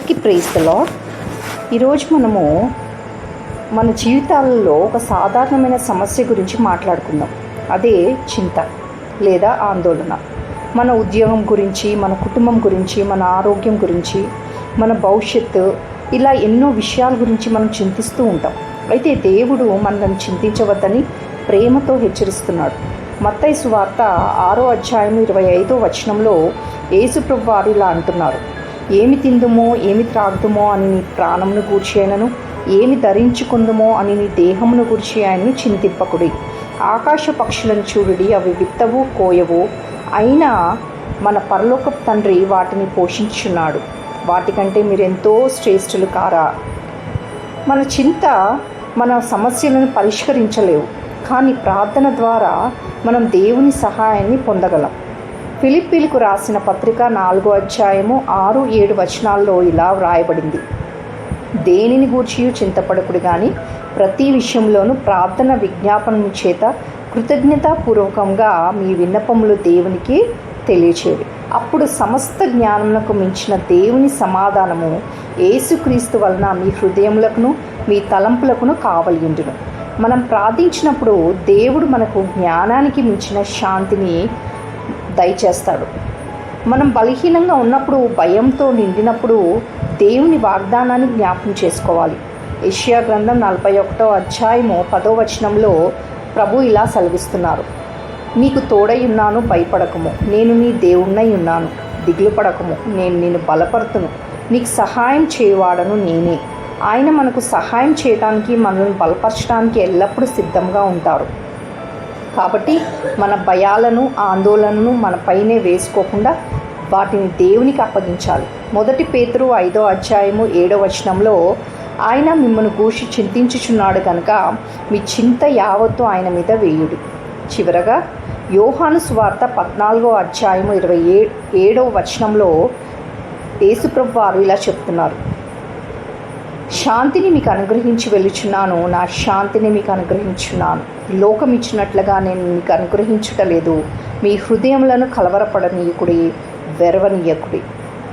Praise the lord. ఈరోజు మనము మన జీవితాలలో ఒక సాధారణమైన సమస్య గురించి మాట్లాడుకుందాం. అదే చింత లేదా ఆందోళన. మన ఉద్యోగం గురించి, మన కుటుంబం గురించి, మన ఆరోగ్యం గురించి, మన భవిష్యత్తు, ఇలా ఎన్నో విషయాల గురించి మనం చింతిస్తూ ఉంటాం. అయితే దేవుడు మనల్ని చింతించవద్దని ప్రేమతో హెచ్చరిస్తున్నాడు. మత్తయి సువార్త 6వ అధ్యాయం 25వ వచనంలో యేసుప్రభు వారు ఇలా అంటున్నారు: ఏమి తిందుమో, ఏమి త్రాగుదుమో అని నీ ప్రాణమును గూర్చి అయినను, ఏమి ధరించుకుందుమో అని నీ దేహమును గూర్చి ఆయనను చింతింపకుడి. ఆకాశ పక్షులను చూడుడి, అవి విత్తవు, కోయవు, అయినా మన పరలోకపు తండ్రి వాటిని పోషించున్నాడు. వాటికంటే మీరెంతో శ్రేష్ఠులు కారా? మన చింత మన సమస్యలను పరిష్కరించలేవు, కానీ ప్రార్థన ద్వారా మనం దేవుని సహాయాన్ని పొందగలం. ఫిలిప్పీలకు రాసిన పత్రిక 4వ అధ్యాయము 6-7 వచనాల్లో ఇలా వ్రాయబడింది: దేనిని గూర్చి చింతపడకుడు కానీ ప్రతి విషయంలోనూ ప్రార్థన విజ్ఞాపనం చేత కృతజ్ఞతాపూర్వకంగా మీ విన్నపములు దేవునికి తెలియచేయండి. అప్పుడు సమస్త జ్ఞానములకు మించిన దేవుని సమాధానము యేసుక్రీస్తు వలన మీ హృదయములకును మీ తలంపులకును కావలియుండును. మనం ప్రార్థించినప్పుడు దేవుడు మనకు జ్ఞానానికి మించిన శాంతిని దయచేస్తాడు. మనం బలహీనంగా ఉన్నప్పుడు, భయంతో నిండినప్పుడు దేవుని వాగ్దానాన్ని జ్ఞాపకం చేసుకోవాలి. యెషయా గ్రంథం 41వ అధ్యాయము 10వ వచనంలో ప్రభు ఇలా సెలవిస్తున్నారు: నీకు తోడై ఉన్నాను, భయపడకము, నేను నీ దేవుణ్ణై ఉన్నాను, దిగులు పడకము, నేను నిన్ను బలపరుతును, నీకు సహాయం చేయవాడను నేనే. ఆయన మనకు సహాయం చేయడానికి, మనల్ని బలపరచడానికి ఎల్లప్పుడూ సిద్ధంగా ఉంటారు. కాబట్టి మన భయాలను, ఆందోళనను మన పైనే వేసుకోకుండా వాటిని దేవునికి అప్పగించాలి. 1 పేతురు 5వ అధ్యాయము 7వ వచనంలో ఆయన మిమ్మల్ని గూర్చి చింతించుచున్నాడు కనుక మీ చింత యావత్తు ఆయన మీద వేయుడి. చివరగా యోహాను సువార్త 14వ అధ్యాయము 27వ వచనంలో యేసుప్రభు వారు ఇలా చెప్తున్నారు: శాంతిని మీకు అనుగ్రహించి వెళ్ళుచున్నాను, నా శాంతిని మీకు అనుగ్రహించున్నాను. లోకం ఇచ్చినట్లుగా నేను మీకు అనుగ్రహించుటలేదు. మీ హృదయములను కలవరపడనీయకుడి, వెరవనీయకుడి.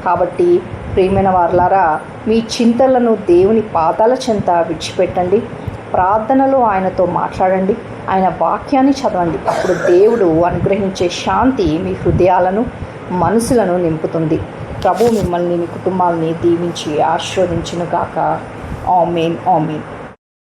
కాబట్టి ప్రియమైన వారలారా, మీ చింతలను దేవుని పాదాల చెంత విడిచిపెట్టండి. ప్రార్థనలో ఆయనతో మాట్లాడండి, ఆయన వాక్యాన్ని చదవండి. అప్పుడు దేవుడు అనుగ్రహించే శాంతి మీ హృదయాలను, మనసులను నింపుతుంది. ప్రభు మిమ్మల్ని, మీ కుటుంబాలని దీవించి ఆశీర్వదించును గాక. ఆమేన్, ఆమేన్.